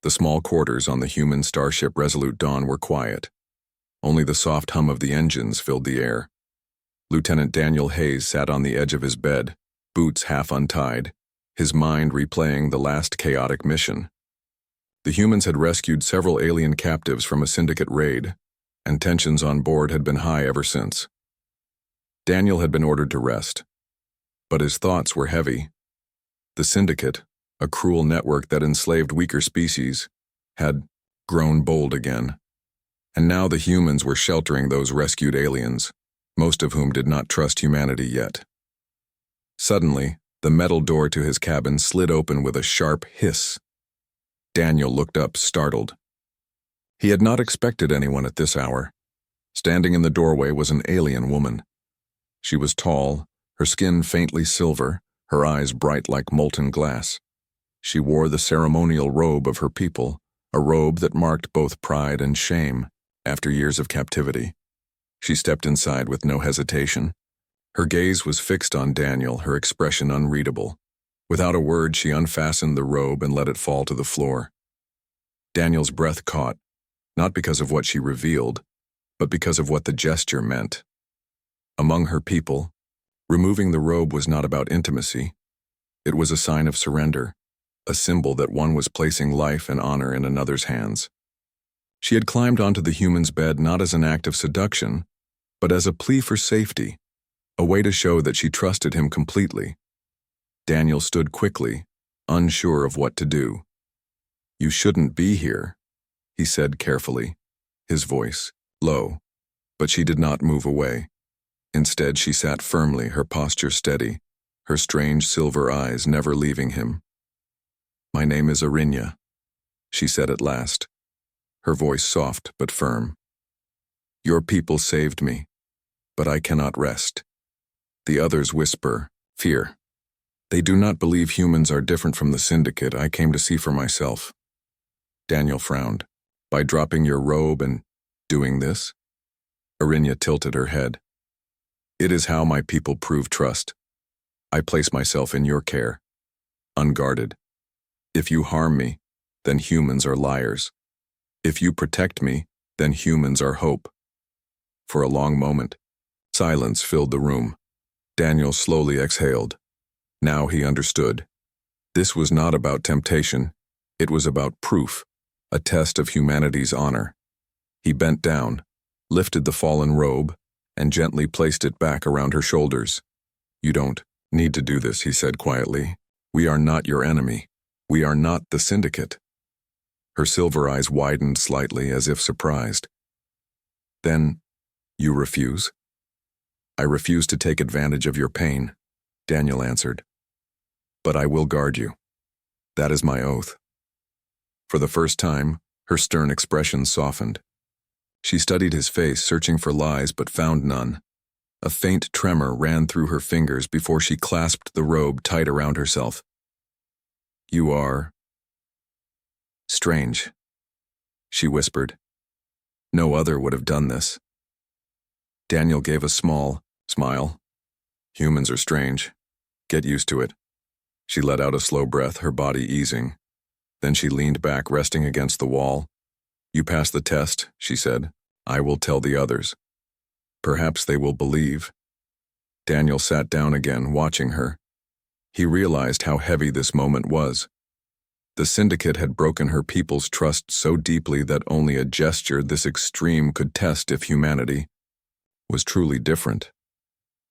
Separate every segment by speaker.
Speaker 1: The small quarters on the human starship Resolute Dawn were quiet. Only the soft hum of the engines filled the air. Lieutenant Daniel Hayes sat on the edge of his bed, boots half untied, his mind replaying the last chaotic mission. The humans had rescued several alien captives from a syndicate raid, and tensions on board had been high ever since. Daniel had been ordered to rest, but his thoughts were heavy. The syndicate, a cruel network that enslaved weaker species, had grown bold again. And now the humans were sheltering those rescued aliens, most of whom did not trust humanity yet. Suddenly, the metal door to his cabin slid open with a sharp hiss. Daniel looked up, startled. He had not expected anyone at this hour. Standing in the doorway was an alien woman. She was tall, her skin faintly silver, her eyes bright like molten glass. She wore the ceremonial robe of her people, a robe that marked both pride and shame after years of captivity. She stepped inside with no hesitation. Her gaze was fixed on Daniel, her expression unreadable. Without a word, she unfastened the robe and let it fall to the floor. Daniel's breath caught, not because of what she revealed, but because of what the gesture meant. Among her people, removing the robe was not about intimacy. It was a sign of surrender, a symbol that one was placing life and honor in another's hands. She had climbed onto the human's bed not as an act of seduction, but as a plea for safety, a way to show that she trusted him completely. Daniel stood quickly, unsure of what to do. "You shouldn't be here," he said carefully, his voice low, but she did not move away. Instead, she sat firmly, her posture steady, her strange silver eyes never leaving him. "My name is Arinya," she said at last, her voice soft but firm. "Your people saved me, but I cannot rest." The others whisper, fear. They do not believe humans are different from the syndicate I came to see for myself. Daniel frowned. "By dropping your robe and doing this?" Arinya tilted her head. "It is how my people prove trust. I place myself in your care, unguarded. If you harm me, then humans are liars. If you protect me, then humans are hope." For a long moment, silence filled the room. Daniel slowly exhaled. Now he understood. This was not about temptation. It was about proof, a test of humanity's honor. He bent down, lifted the fallen robe, and gently placed it back around her shoulders. "You don't need to do this," he said quietly. "We are not your enemy. We are not the syndicate." Her silver eyes widened slightly as if surprised. "Then, you refuse?" "I refuse to take advantage of your pain," Daniel answered. "But I will guard you. That is my oath." For the first time, her stern expression softened. She studied his face, searching for lies, but found none. A faint tremor ran through her fingers before she clasped the robe tight around herself. "You are strange," she whispered. "No other would have done this." Daniel gave a small smile. "Humans are strange. Get used to it." She let out a slow breath, her body easing. Then she leaned back, resting against the wall. "You passed the test," she said. "I will tell the others. Perhaps they will believe." Daniel sat down again, watching her. He realized how heavy this moment was. The syndicate had broken her people's trust so deeply that only a gesture this extreme could test if humanity was truly different.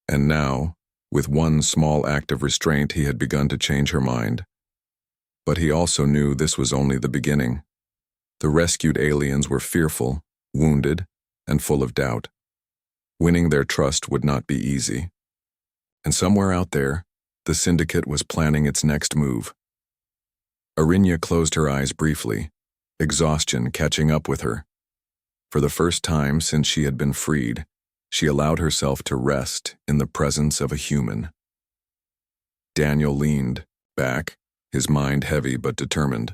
Speaker 1: And now, with one small act of restraint, he had begun to change her mind. But he also knew this was only the beginning. The rescued aliens were fearful, wounded, and full of doubt. Winning their trust would not be easy. And somewhere out there, the syndicate was planning its next move. Arinya closed her eyes briefly, exhaustion catching up with her. For the first time since she had been freed, she allowed herself to rest in the presence of a human. Daniel leaned back, his mind heavy but determined.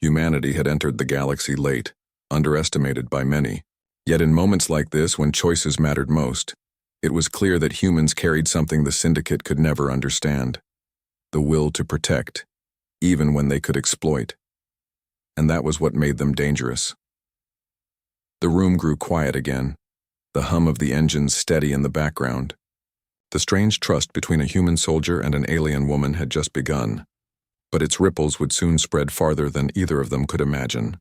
Speaker 1: Humanity had entered the galaxy late, underestimated by many. Yet in moments like this, when choices mattered most, it was clear that humans carried something the syndicate could never understand: the will to protect, even when they could exploit. and that was what made them dangerous. The room grew quiet again, the hum of the engines steady in the background. The strange trust between a human soldier and an alien woman had just begun, but its ripples would soon spread farther than either of them could imagine.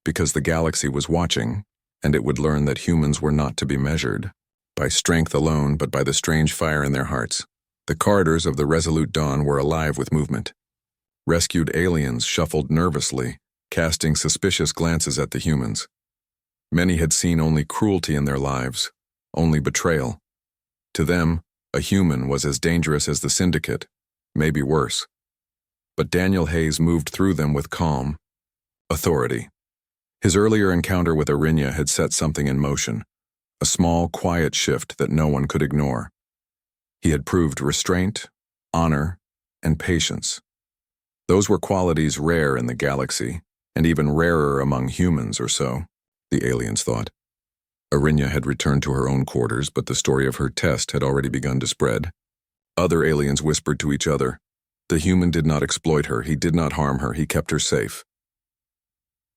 Speaker 1: Because the galaxy was watching, and it would learn that humans were not to be measured by strength alone, but by the strange fire in their hearts. The corridors of the Resolute Dawn were alive with movement. Rescued aliens shuffled nervously, casting suspicious glances at the humans. Many had seen only cruelty in their lives, only betrayal. To them, a human was as dangerous as the Syndicate, maybe worse. But Daniel Hayes moved through them with calm, authority. His earlier encounter with Arinya had set something in motion, a small, quiet shift that no one could ignore. He had proved restraint, honor, and patience. Those were qualities rare in the galaxy, and even rarer among humans or so, the aliens thought. Arinya had returned to her own quarters, but the story of her test had already begun to spread. Other aliens whispered to each other. The human did not exploit her, he did not harm her, he kept her safe.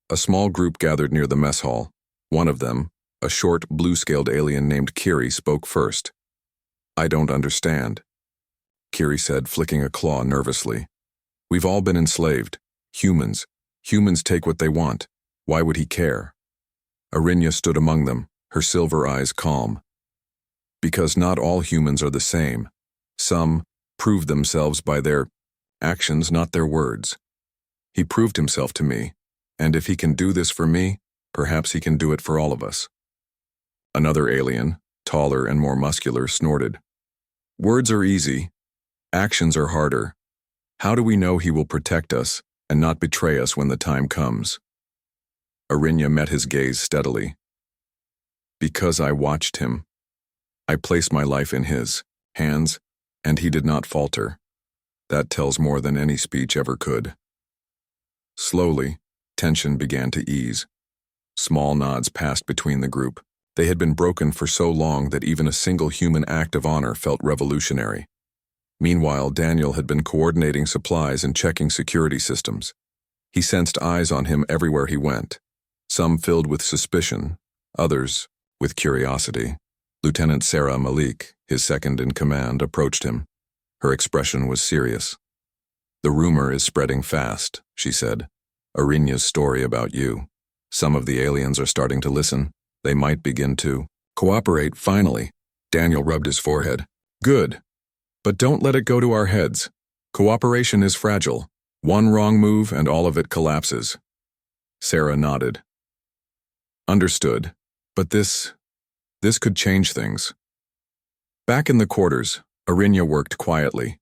Speaker 1: A small group gathered near the mess hall. One of them, a short, blue-scaled alien named Kiri, spoke first. "I don't understand," Kiri said, flicking a claw nervously. "We've all been enslaved. Humans. Humans take what they want. Why would he care?" Arinya stood among them, her silver eyes calm. "Because not all humans are the same. Some prove themselves by their actions, not their words. He proved himself to me, and if he can do this for me, perhaps he can do it for all of us." Another alien, taller and more muscular, snorted. "Words are easy. Actions are harder. How do we know he will protect us and not betray us when the time comes?" Arinya met his gaze steadily. "Because I watched him. I placed my life in his hands, and he did not falter. That tells more than any speech ever could." Slowly, tension began to ease. Small nods passed between the group. They had been broken for so long that even a single human act of honor felt revolutionary. Meanwhile, Daniel had been coordinating supplies and checking security systems. He sensed eyes on him everywhere he went, some filled with suspicion, others with curiosity. Lieutenant Sarah Malik, his second in command, approached him. Her expression was serious. "The rumor is spreading fast," she said. "Arinya's story about you. Some of the aliens are starting to listen. They might begin to cooperate, finally." Daniel rubbed his forehead. "Good. But don't let it go to our heads. Cooperation is fragile. One wrong move and all of it collapses." Sarah nodded. "Understood. But this could change things." Back in the quarters, Arinya worked quietly.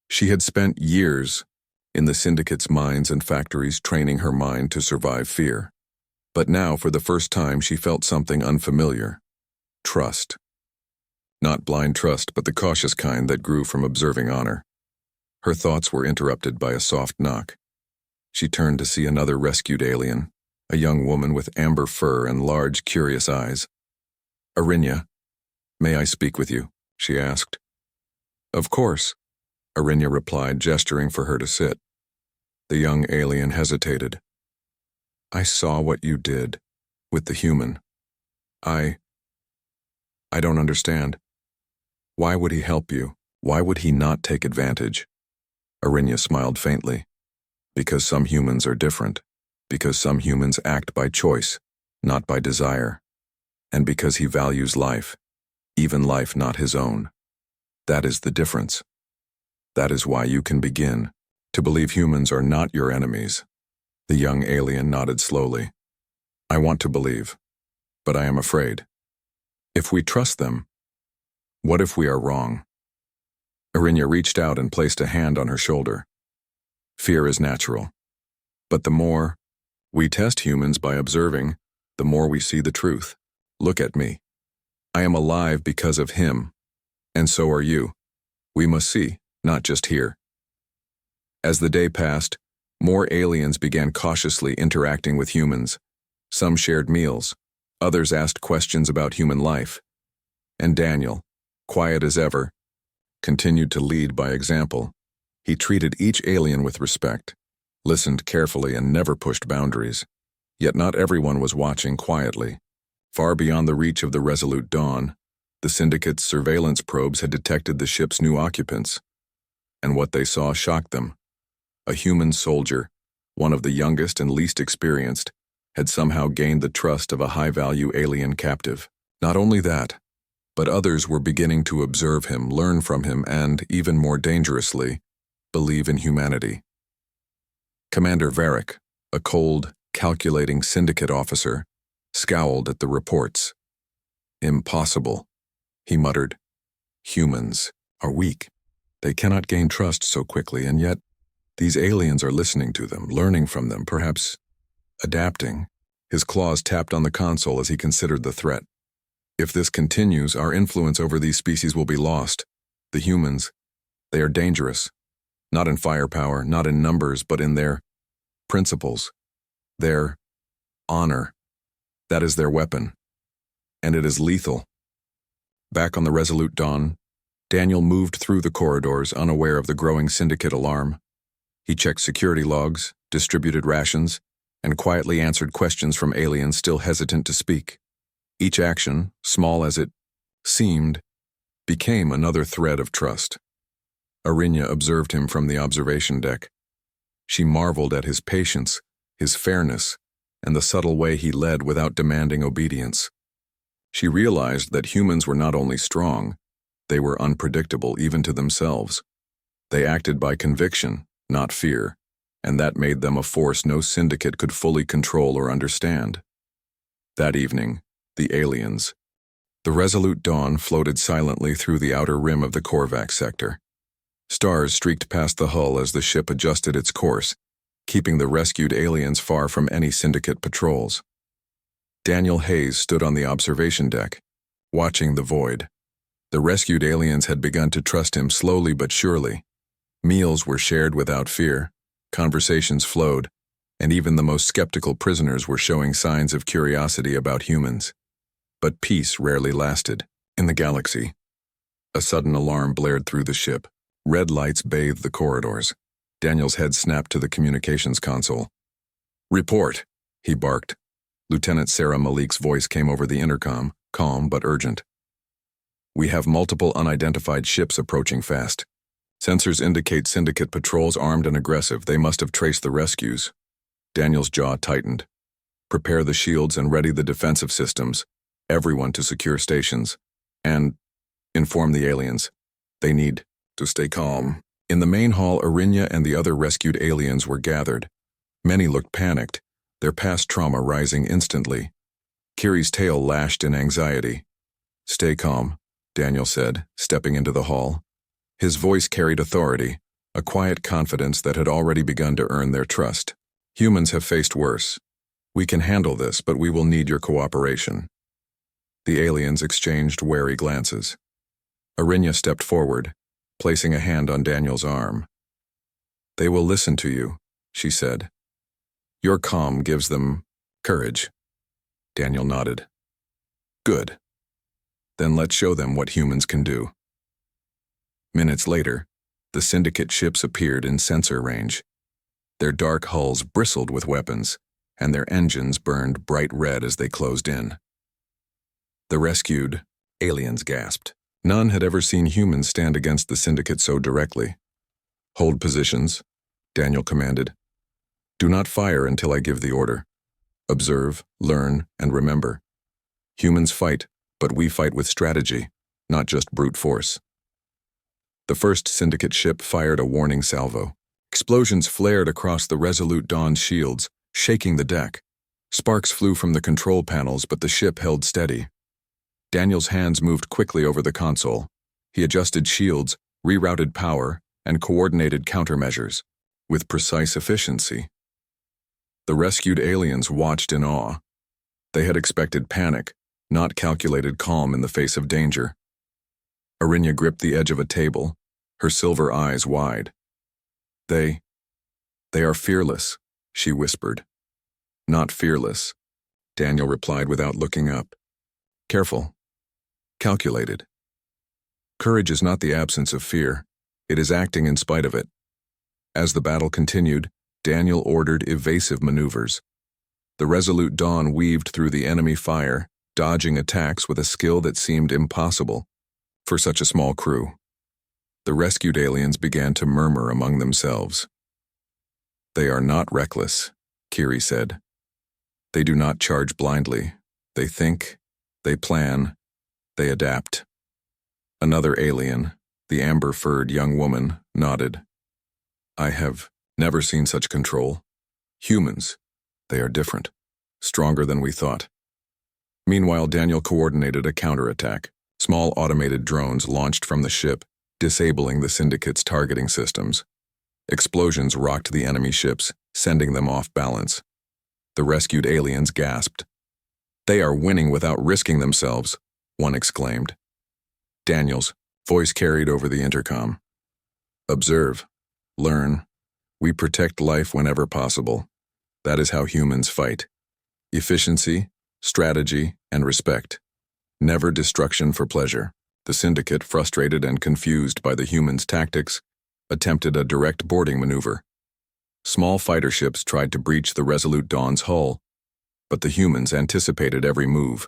Speaker 1: She had spent years in the Syndicate's mines and factories training her mind to survive fear. But now, for the first time, she felt something unfamiliar. Trust. Not blind trust, but the cautious kind that grew from observing honor. Her thoughts were interrupted by a soft knock. She turned to see another rescued alien, a young woman with amber fur and large, curious eyes. "Arinya, may I speak with you?" she asked. "Of course," Arinya replied, gesturing for her to sit. The young alien hesitated. "I saw what you did with the human. I don't understand. Why would he help you? Why would he not take advantage?" Arinya smiled faintly. "Because some humans are different. Because some humans act by choice, not by desire. And because he values life, even life not his own. That is the difference. That is why you can begin to believe humans are not your enemies." The young alien nodded slowly. "I want to believe, but I am afraid. If we trust them, what if we are wrong?" Arinya reached out and placed a hand on her shoulder. "Fear is natural. But the more we test humans by observing, the more we see the truth. Look at me. I am alive because of him, and so are you. We must see, not just hear." As the day passed, more aliens began cautiously interacting with humans. Some shared meals, others asked questions about human life. And Daniel, quiet as ever, continued to lead by example. He treated each alien with respect, listened carefully and never pushed boundaries. Yet not everyone was watching quietly. Far beyond the reach of the Resolute Dawn, the Syndicate's surveillance probes had detected the ship's new occupants. And what they saw shocked them. A human soldier, one of the youngest and least experienced, had somehow gained the trust of a high-value alien captive. Not only that, but others were beginning to observe him, learn from him, and, even more dangerously, believe in humanity. Commander Varric, a cold, calculating Syndicate officer, scowled at the reports. "Impossible," he muttered. "Humans are weak. They cannot gain trust so quickly, and yet these aliens are listening to them, learning from them, perhaps adapting." His claws tapped on the console as he considered the threat. "If this continues, our influence over these species will be lost. The humans, they are dangerous. Not in firepower, not in numbers, but in their principles. Their honor. That is their weapon. And it is lethal." Back on the Resolute Dawn, Daniel moved through the corridors, unaware of the growing Syndicate alarm. He checked security logs, distributed rations, and quietly answered questions from aliens still hesitant to speak. Each action, small as it seemed, became another thread of trust. Arinya observed him from the observation deck. She marveled at his patience, his fairness, and the subtle way he led without demanding obedience. She realized that humans were not only strong, they were unpredictable even to themselves. They acted by conviction, not fear, and that made them a force no Syndicate could fully control or understand. That evening, the aliens. The Resolute Dawn floated silently through the outer rim of the Korvax sector. Stars streaked past the hull as the ship adjusted its course, keeping the rescued aliens far from any Syndicate patrols. Daniel Hayes stood on the observation deck, watching the void. The rescued aliens had begun to trust him slowly but surely. Meals were shared without fear, conversations flowed, and even the most skeptical prisoners were showing signs of curiosity about humans. But peace rarely lasted. In the galaxy, a sudden alarm blared through the ship. Red lights bathed the corridors. Daniel's head snapped to the communications console. "Report," he barked. Lieutenant Sarah Malik's voice came over the intercom, calm but urgent. "We have multiple unidentified ships approaching fast. Sensors indicate Syndicate patrols armed and aggressive. They must have traced the rescues." Daniel's jaw tightened. "Prepare the shields and ready the defensive systems. Everyone to secure stations. And inform the aliens. They need to stay calm." In the main hall, Arinya and the other rescued aliens were gathered. Many looked panicked, their past trauma rising instantly. Kiri's tail lashed in anxiety. "Stay calm," Daniel said, stepping into the hall. His voice carried authority, a quiet confidence that had already begun to earn their trust. "Humans have faced worse. We can handle this, but we will need your cooperation." The aliens exchanged wary glances. Arinya stepped forward, placing a hand on Daniel's arm. "They will listen to you," she said. "Your calm gives them courage." Daniel nodded. "Good. Then let's show them what humans can do." Minutes later, the Syndicate ships appeared in sensor range. Their dark hulls bristled with weapons, and their engines burned bright red as they closed in. The rescued aliens gasped. None had ever seen humans stand against the Syndicate so directly. "Hold positions," Daniel commanded. "Do not fire until I give the order. Observe, learn, and remember. Humans fight, but we fight with strategy, not just brute force." The first Syndicate ship fired a warning salvo. Explosions flared across the Resolute Dawn's shields, shaking the deck. Sparks flew from the control panels, but the ship held steady. Daniel's hands moved quickly over the console. He adjusted shields, rerouted power, and coordinated countermeasures, with precise efficiency. The rescued aliens watched in awe. They had expected panic, not calculated calm in the face of danger. Arinya gripped the edge of a table, her silver eyes wide. They are fearless," she whispered. "Not fearless," Daniel replied without looking up. "Careful. Calculated. Courage is not the absence of fear. It is acting in spite of it." As the battle continued, Daniel ordered evasive maneuvers. The Resolute Dawn weaved through the enemy fire, dodging attacks with a skill that seemed impossible for such a small crew. The rescued aliens began to murmur among themselves. "They are not reckless," Kiri said. "They do not charge blindly. They think, they plan, they adapt." Another alien, the amber-furred young woman, nodded. "I have never seen such control. Humans, they are different, stronger than we thought." Meanwhile, Daniel coordinated a counterattack. Small automated drones launched from the ship, disabling the Syndicate's targeting systems. Explosions rocked the enemy ships, sending them off balance. The rescued aliens gasped. "They are winning without risking themselves," one exclaimed. Daniel's voice carried over the intercom. "Observe. Learn. We protect life whenever possible. That is how humans fight. Efficiency, strategy, and respect. Never destruction for pleasure." The Syndicate, frustrated and confused by the humans' tactics, attempted a direct boarding maneuver. Small fighter ships tried to breach the Resolute Dawn's hull, but the humans anticipated every move.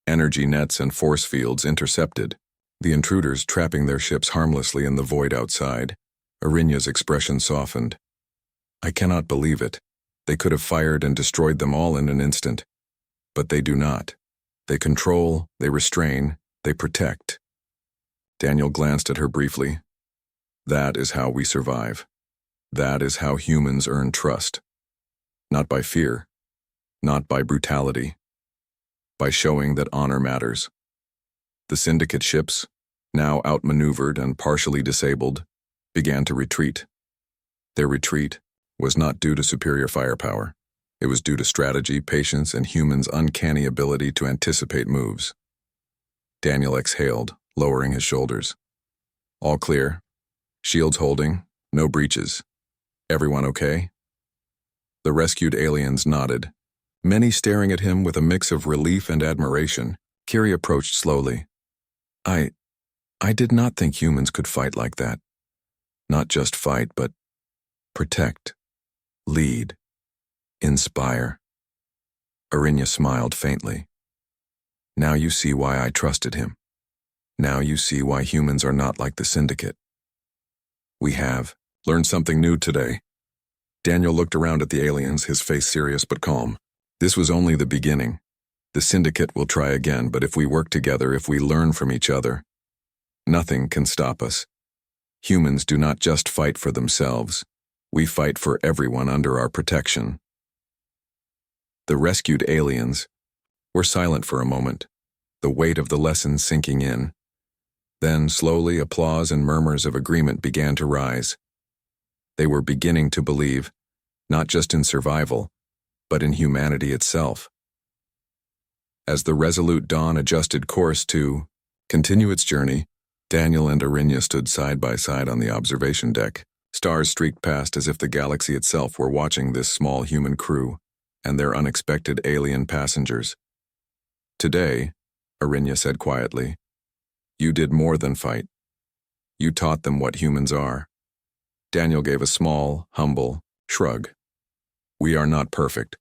Speaker 1: Energy nets and force fields intercepted, the intruders trapping their ships harmlessly in the void outside. Arinya's expression softened. "I cannot believe it. They could have fired and destroyed them all in an instant. But they do not. They control, they restrain, they protect." Daniel glanced at her briefly. "That is how we survive. That is how humans earn trust. Not by fear, not by brutality, by showing that honor matters." The Syndicate ships, now outmaneuvered and partially disabled, began to retreat. Their retreat was not due to superior firepower. It was due to strategy, patience, and humans' uncanny ability to anticipate moves. Daniel exhaled, lowering his shoulders. "All clear. Shields holding. No breaches. Everyone okay?" The rescued aliens nodded, many staring at him with a mix of relief and admiration. Kiri approached slowly. I did not think humans could fight like that. Not just fight, but protect, lead, inspire." Arinya smiled faintly. "Now you see why I trusted him. Now you see why humans are not like the Syndicate." "We have learned something new today." Daniel looked around at the aliens, his face serious but calm. "This was only the beginning. The Syndicate will try again, but if we work together, if we learn from each other, nothing can stop us. Humans do not just fight for themselves. We fight for everyone under our protection." The rescued aliens were silent for a moment, the weight of the lesson sinking in. Then, slowly, applause and murmurs of agreement began to rise. They were beginning to believe, not just in survival, but in humanity itself. As the Resolute Dawn adjusted course to continue its journey, Daniel and Arinya stood side by side on the observation deck. Stars streaked past as if the galaxy itself were watching this small human crew and their unexpected alien passengers. "Today," Arinya said quietly, "you did more than fight. You taught them what humans are." Daniel gave a small, humble shrug. "We are not perfect,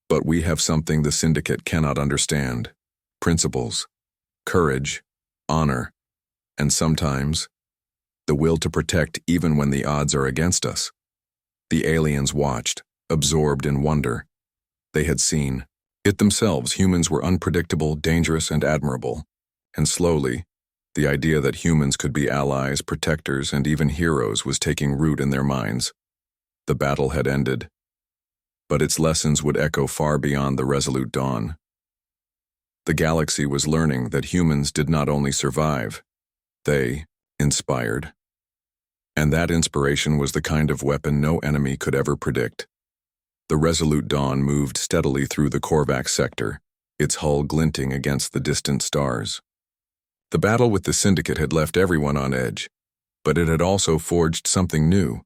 Speaker 1: but we have something the Syndicate cannot understand. Principles, courage, honor, and sometimes the will to protect even when the odds are against us." The aliens watched, absorbed in wonder. They had seen it themselves. Humans were unpredictable, dangerous, and admirable. And slowly, the idea that humans could be allies, protectors, and even heroes was taking root in their minds. The battle had ended, but its lessons would echo far beyond the Resolute Dawn. The galaxy was learning that humans did not only survive, they inspired. And that inspiration was the kind of weapon no enemy could ever predict. The Resolute Dawn moved steadily through the Korvax sector, its hull glinting against the distant stars. The battle with the Syndicate had left everyone on edge, but it had also forged something new,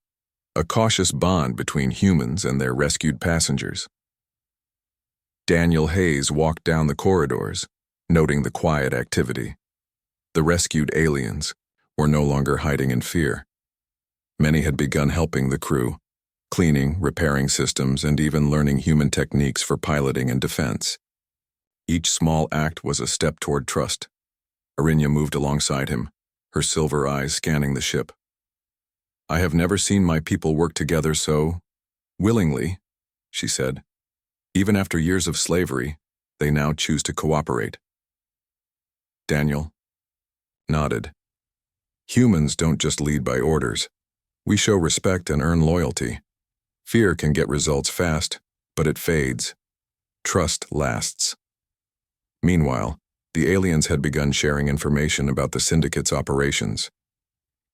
Speaker 1: a cautious bond between humans and their rescued passengers. Daniel Hayes walked down the corridors, noting the quiet activity. The rescued aliens were no longer hiding in fear. Many had begun helping the crew, cleaning, repairing systems, and even learning human techniques for piloting and defense. Each small act was a step toward trust. Arinya moved alongside him, her silver eyes scanning the ship. "I have never seen my people work together so willingly," she said. "Even after years of slavery, they now choose to cooperate." Daniel nodded. "Humans don't just lead by orders. We show respect and earn loyalty. Fear can get results fast, but it fades. Trust lasts." Meanwhile, the aliens had begun sharing information about the Syndicate's operations.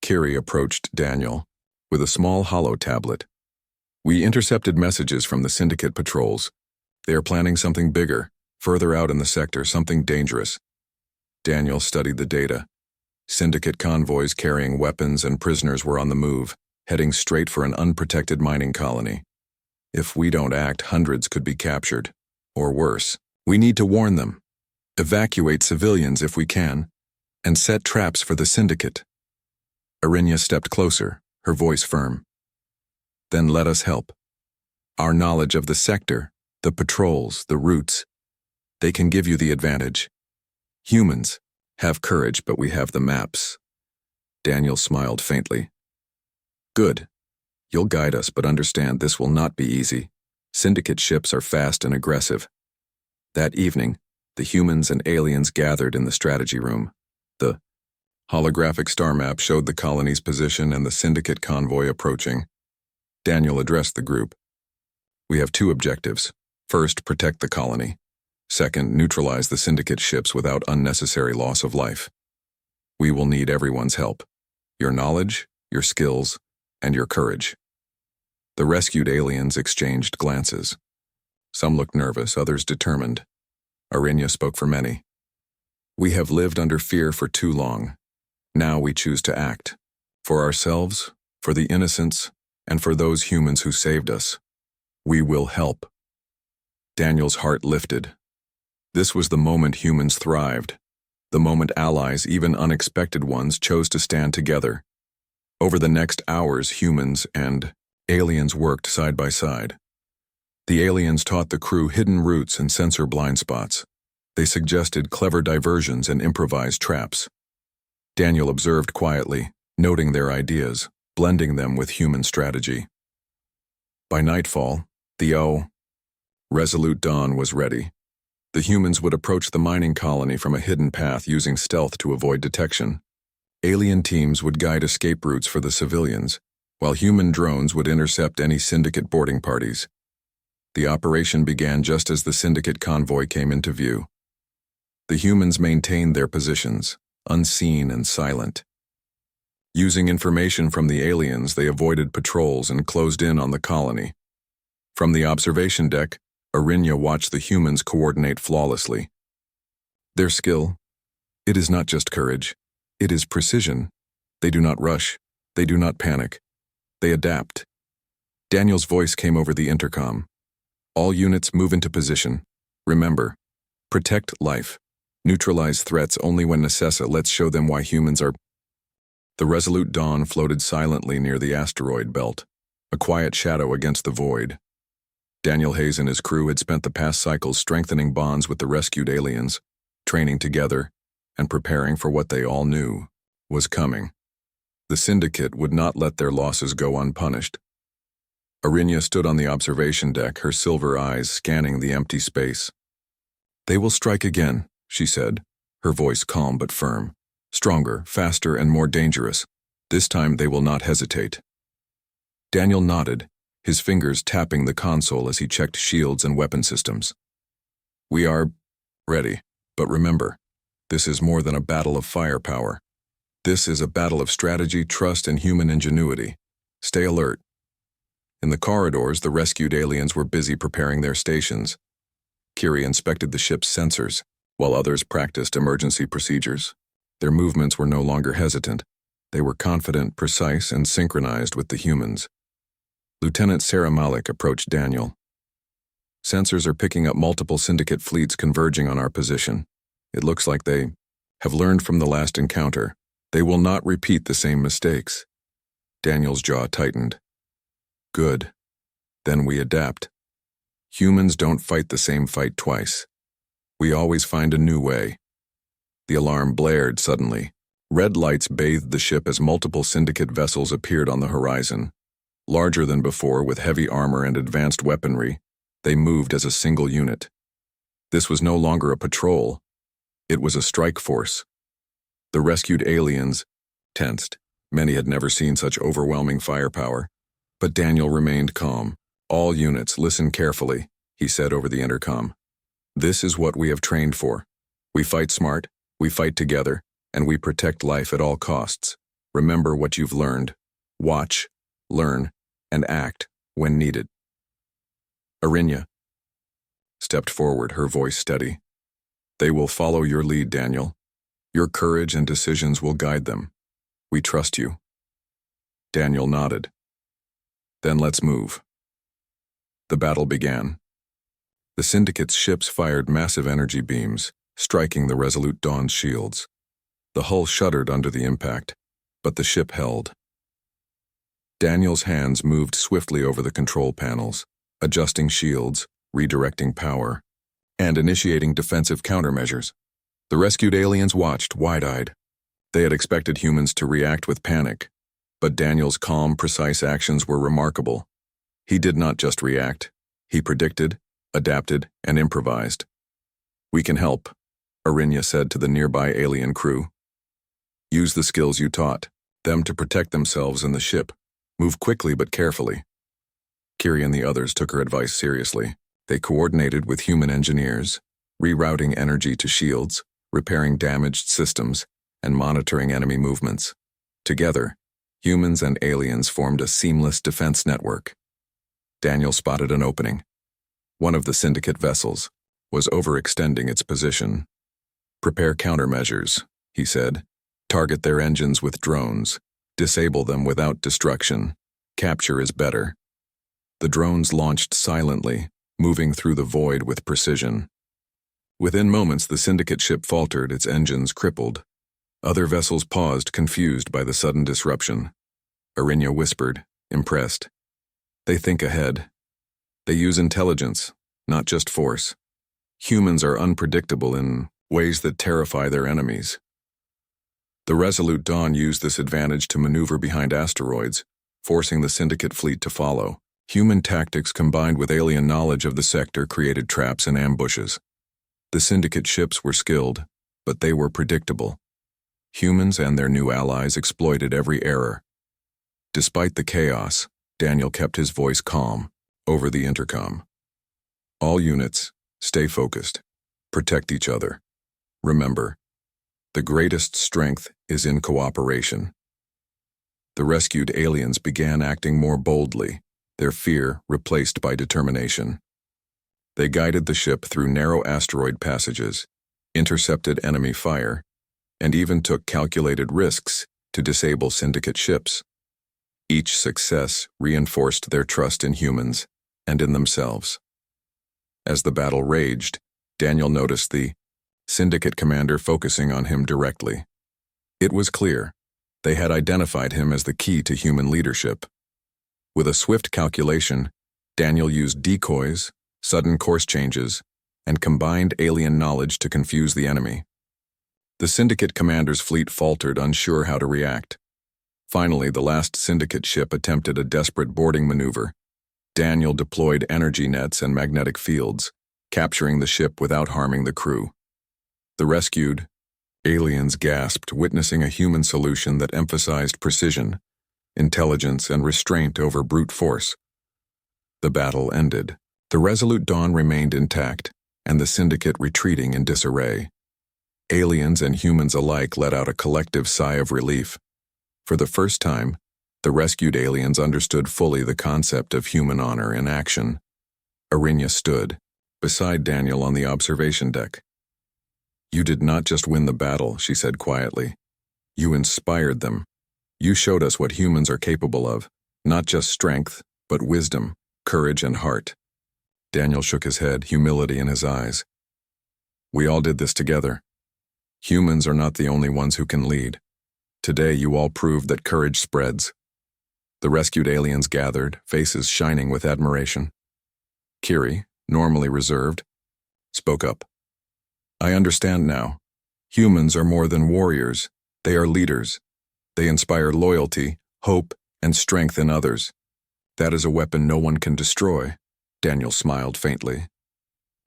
Speaker 1: Kiri approached Daniel with a small hollow tablet. "We intercepted messages from the Syndicate patrols. They are planning something bigger, further out in the sector, something dangerous." Daniel studied the data. Syndicate convoys carrying weapons and prisoners were on the move, heading straight for an unprotected mining colony. If we don't act, hundreds could be captured. Or worse. We need to warn them, evacuate civilians if we can, and set traps for the Syndicate. Arinya stepped closer, her voice firm. "Then let us help. Our knowledge of the sector, the patrols, the routes, they can give you the advantage. Humans have courage, but we have the maps." Daniel smiled faintly. "Good. You'll guide us, but understand this will not be easy. Syndicate ships are fast and aggressive." That evening, the humans and aliens gathered in the strategy room. The holographic star map showed the colony's position and the Syndicate convoy approaching. Daniel addressed the group. "We have two objectives. First, protect the colony. Second, neutralize the Syndicate ships without unnecessary loss of life. We will need everyone's help. Your knowledge, your skills, and your courage." The rescued aliens exchanged glances. Some looked nervous, others determined. Arinya spoke for many. "We have lived under fear for too long. Now we choose to act. For ourselves, for the innocents, and for those humans who saved us. We will help." Daniel's heart lifted. This was the moment humans thrived, the moment allies, even unexpected ones, chose to stand together. Over the next hours, humans and aliens worked side by side. The aliens taught the crew hidden routes and sensor blind spots. They suggested clever diversions and improvised traps. Daniel observed quietly, noting their ideas, blending them with human strategy. By nightfall, the resolute dawn was ready. The humans would approach the mining colony from a hidden path using stealth to avoid detection. Alien teams would guide escape routes for the civilians, while human drones would intercept any Syndicate boarding parties. The operation began just as the Syndicate convoy came into view. The humans maintained their positions, unseen and silent. Using information from the aliens, they avoided patrols and closed in on the colony. From the observation deck, Arinya watched the humans coordinate flawlessly. Their skill, it is not just courage, it is precision. They do not rush, they do not panic, they adapt. Daniel's voice came over the intercom. "All units move into position. Remember, protect life. Neutralize threats only when necessary. Let's show them why humans are..." The resolute dawn floated silently near the asteroid belt, a quiet shadow against the void. Daniel Hayes and his crew had spent the past cycles strengthening bonds with the rescued aliens, training together, and preparing for what they all knew was coming. The Syndicate would not let their losses go unpunished. Arinya stood on the observation deck, her silver eyes scanning the empty space. "They will strike again," she said, her voice calm but firm. "Stronger, faster, and more dangerous. This time they will not hesitate." Daniel nodded, his fingers tapping the console as he checked shields and weapon systems. "We are ready, but remember, this is more than a battle of firepower. This is a battle of strategy, trust, and human ingenuity. Stay alert." In the corridors, the rescued aliens were busy preparing their stations. Kiri inspected the ship's sensors, while others practiced emergency procedures. Their movements were no longer hesitant. They were confident, precise, and synchronized with the humans. Lieutenant Sarah Malik approached Daniel. "Sensors are picking up multiple Syndicate fleets converging on our position. It looks like they have learned from the last encounter. They will not repeat the same mistakes." Daniel's jaw tightened. "Good," Then we adapt. Humans don't fight the same fight twice. We always find a new way. The alarm blared suddenly. Red lights bathed the ship as multiple syndicate vessels appeared on the horizon. Larger than before, with heavy armor and advanced weaponry, they moved as a single unit. This was no longer a patrol. It was a strike force. The rescued aliens tensed. Many had never seen such overwhelming firepower. But Daniel remained calm. "All units, listen carefully," he said over the intercom. "This is what we have trained for. We fight smart, we fight together, and we protect life at all costs. Remember what you've learned. Watch, learn, and act when needed." Arinya stepped forward, her voice steady. "They will follow your lead, Daniel. Your courage and decisions will guide them. We trust you." Daniel nodded. "Then let's move." The battle began. The Syndicate's ships fired massive energy beams, striking the Resolute Dawn's shields. The hull shuddered under the impact, but the ship held. Daniel's hands moved swiftly over the control panels, adjusting shields, redirecting power, and initiating defensive countermeasures. The rescued aliens watched, wide-eyed. They had expected humans to react with panic, but Daniel's calm, precise actions were remarkable. He did not just react. He predicted, adapted, and improvised. "We can help," Arinya said to the nearby alien crew. "Use the skills you taught them to protect themselves and the ship. Move quickly but carefully." Kiri and the others took her advice seriously. They coordinated with human engineers, rerouting energy to shields, repairing damaged systems, and monitoring enemy movements. Together, humans and aliens formed a seamless defense network. Daniel spotted an opening. One of the Syndicate vessels was overextending its position. "Prepare countermeasures," he said. "Target their engines with drones. Disable them without destruction. Capture is better." The drones launched silently, moving through the void with precision. Within moments, the Syndicate ship faltered, its engines crippled. Other vessels paused, confused by the sudden disruption. Arinya whispered, impressed. "They think ahead. They use intelligence, not just force. Humans are unpredictable in ways that terrify their enemies." The Resolute Dawn used this advantage to maneuver behind asteroids, forcing the Syndicate fleet to follow. Human tactics combined with alien knowledge of the sector created traps and ambushes. The Syndicate ships were skilled, but they were predictable. Humans and their new allies exploited every error. Despite the chaos, Daniel kept his voice calm over the intercom. "All units, stay focused. Protect each other. Remember, the greatest strength is in cooperation." The rescued aliens began acting more boldly, their fear replaced by determination. They guided the ship through narrow asteroid passages, intercepted enemy fire, and even took calculated risks to disable Syndicate ships. Each success reinforced their trust in humans and in themselves. As the battle raged, Daniel noticed the Syndicate commander focusing on him directly. It was clear they had identified him as the key to human leadership. With a swift calculation, Daniel used decoys, sudden course changes, and combined alien knowledge to confuse the enemy. The Syndicate commander's fleet faltered, unsure how to react. Finally, the last Syndicate ship attempted a desperate boarding maneuver. Daniel deployed energy nets and magnetic fields, capturing the ship without harming the crew. The rescued aliens gasped, witnessing a human solution that emphasized precision, intelligence, and restraint over brute force. The battle ended. The Resolute Dawn remained intact, and the Syndicate retreating in disarray. Aliens and humans alike let out a collective sigh of relief. For the first time, the rescued aliens understood fully the concept of human honor in action. Arinya stood beside Daniel on the observation deck. "You did not just win the battle," she said quietly. "You inspired them. You showed us what humans are capable of, not just strength, but wisdom, courage, and heart." Daniel shook his head, humility in his eyes. "We all did this together. Humans are not the only ones who can lead. Today you all proved that courage spreads." The rescued aliens gathered, faces shining with admiration. Kiri, normally reserved, spoke up. I understand now. Humans are more than warriors. They are leaders. They inspire loyalty, hope, and strength in others. That is a weapon no one can destroy. Daniel smiled faintly.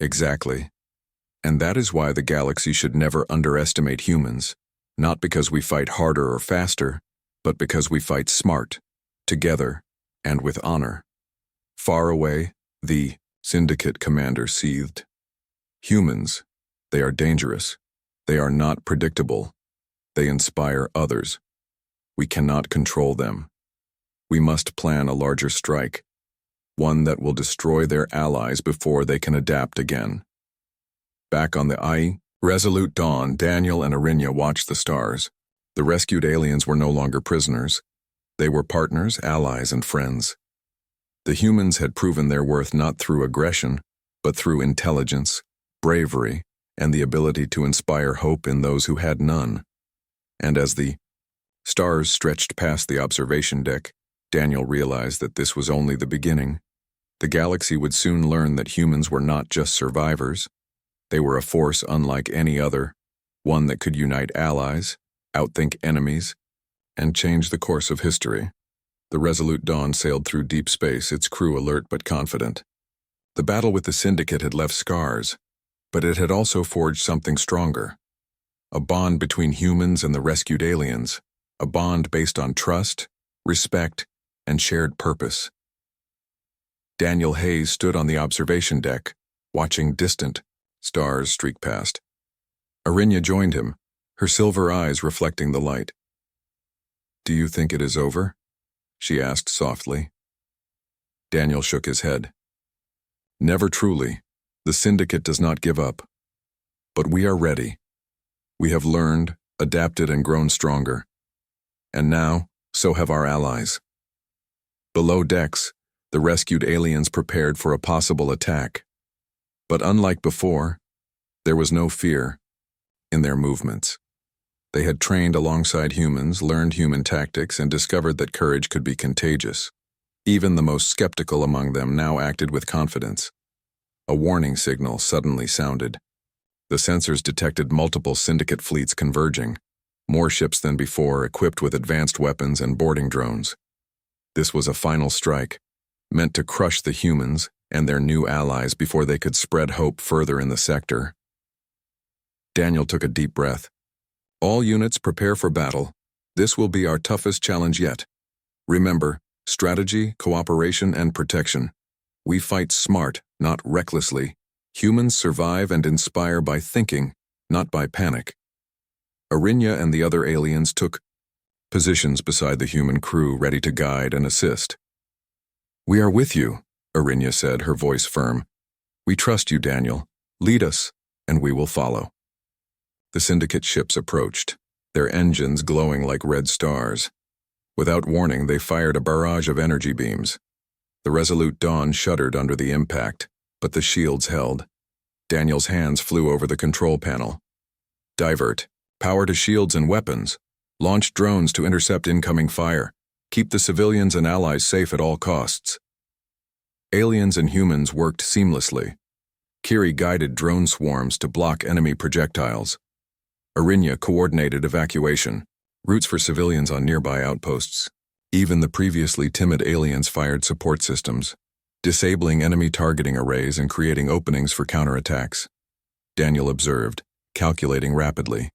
Speaker 1: Exactly. And that is why the galaxy should never underestimate humans. Not because we fight harder or faster, but because we fight smart, together, and with honor. Far away, the Syndicate commander seethed. Humans, they are dangerous. They are not predictable. They inspire others. We cannot control them. We must plan a larger strike, one that will destroy their allies before they can adapt again. Back on the Resolute Dawn, Daniel and Arinya watched the stars. The rescued aliens were no longer prisoners. They were partners, allies, and friends. The humans had proven their worth not through aggression, but through intelligence, bravery, and the ability to inspire hope in those who had none. And as the stars stretched past the observation deck, Daniel realized that this was only the beginning. The galaxy would soon learn that humans were not just survivors. They were a force unlike any other, one that could unite allies, outthink enemies, and change the course of history. The Resolute Dawn sailed through deep space, its crew alert but confident. The battle with the Syndicate had left scars, but it had also forged something stronger. A bond between humans and the rescued aliens, a bond based on trust, respect, and shared purpose. Daniel Hayes stood on the observation deck, watching distant stars streak past. Arinya joined him, her silver eyes reflecting the light. Do you think it is over? She asked softly. Daniel shook his head. Never truly. The Syndicate does not give up. But we are ready. We have learned, adapted, and grown stronger. And now, so have our allies. Below decks, the rescued aliens prepared for a possible attack. But unlike before, there was no fear in their movements. They had trained alongside humans, learned human tactics, and discovered that courage could be contagious. Even the most skeptical among them now acted with confidence. A warning signal suddenly sounded. The sensors detected multiple Syndicate fleets converging, more ships than before, equipped with advanced weapons and boarding drones. This was a final strike, meant to crush the humans and their new allies before they could spread hope further in the sector. Daniel took a deep breath. All units prepare for battle. This will be our toughest challenge yet. Remember, strategy, cooperation, and protection. We fight smart, not recklessly. Humans survive and inspire by thinking, not by panic. Arinya and the other aliens took positions beside the human crew, ready to guide and assist. We are with you, Arinya said, her voice firm. We trust you, Daniel. Lead us, and we will follow. The Syndicate ships approached, their engines glowing like red stars. Without warning, they fired a barrage of energy beams. The Resolute Dawn shuddered under the impact, but the shields held. Daniel's hands flew over the control panel. Divert. Power to shields and weapons. Launch drones to intercept incoming fire. Keep the civilians and allies safe at all costs. Aliens and humans worked seamlessly. Kiri guided drone swarms to block enemy projectiles. Arinya coordinated evacuation, routes for civilians on nearby outposts. Even the previously timid aliens fired support systems, disabling enemy targeting arrays and creating openings for counterattacks. Daniel observed, calculating rapidly.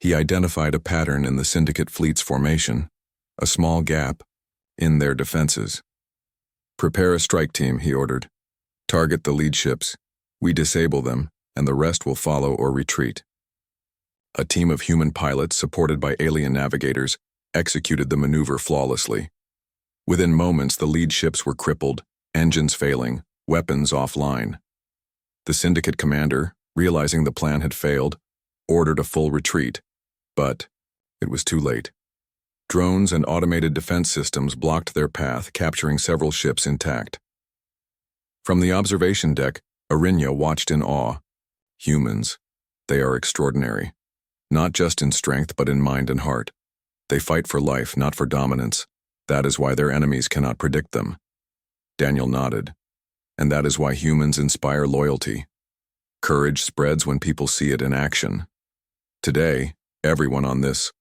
Speaker 1: He identified a pattern in the Syndicate fleet's formation, a small gap in their defenses. Prepare a strike team, he ordered. Target the lead ships. We disable them, and the rest will follow or retreat. A team of human pilots, supported by alien navigators, executed the maneuver flawlessly. Within moments, the lead ships were crippled, engines failing, weapons offline. The Syndicate commander, realizing the plan had failed, ordered a full retreat, but it was too late. Drones and automated defense systems blocked their path, capturing several ships intact. From the observation deck, Arinya watched in awe. Humans, they are extraordinary. Not just in strength, but in mind and heart. They fight for life, not for dominance. That is why their enemies cannot predict them. Daniel nodded. And that is why humans inspire loyalty. Courage spreads when people see it in action. Today, everyone on this